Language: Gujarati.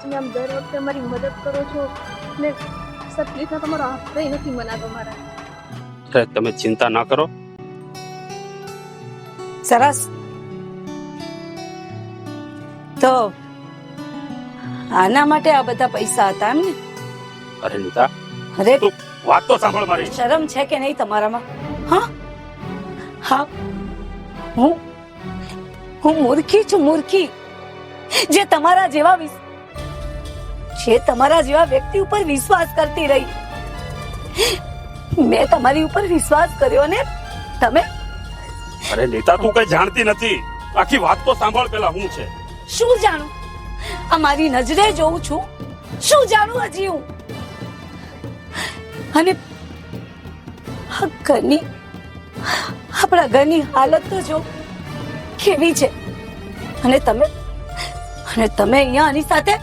તમે આમ દર વખતે અમારી મદદ કરો છો ને સરખી રીતના તમારો હાથ કઈ નથી મનાતો મારા. અરે તમે ચિંતા ના કરો. સરસ. તો આના માટે આ બધા પૈસા હતા એમ ને? અરે નીતા, અરે તું વાત તો સાંભળ મારી. શરમ છે કે નહીં તમારામાં? હા હા, હું મૂર્ખી છું, મૂર્ખી, જે તમારા જેવા વ્યક્તિ ઉપર વિશ્વાસ કરતી રહી. મેં તમારી ઉપર વિશ્વાસ કર્યો ને તમે? અરે નીતા, તું કઈ જાણતી નથી. આખી વાત તો સાંભળ પેલા. હું છે શું જાણું? આ મારી નજરે જોઉં છું. શું જાણું હજી હું? અને આપણા ઘરની હાલત તો જો કેવી છે. અને તમે અહીંયા આની સાથે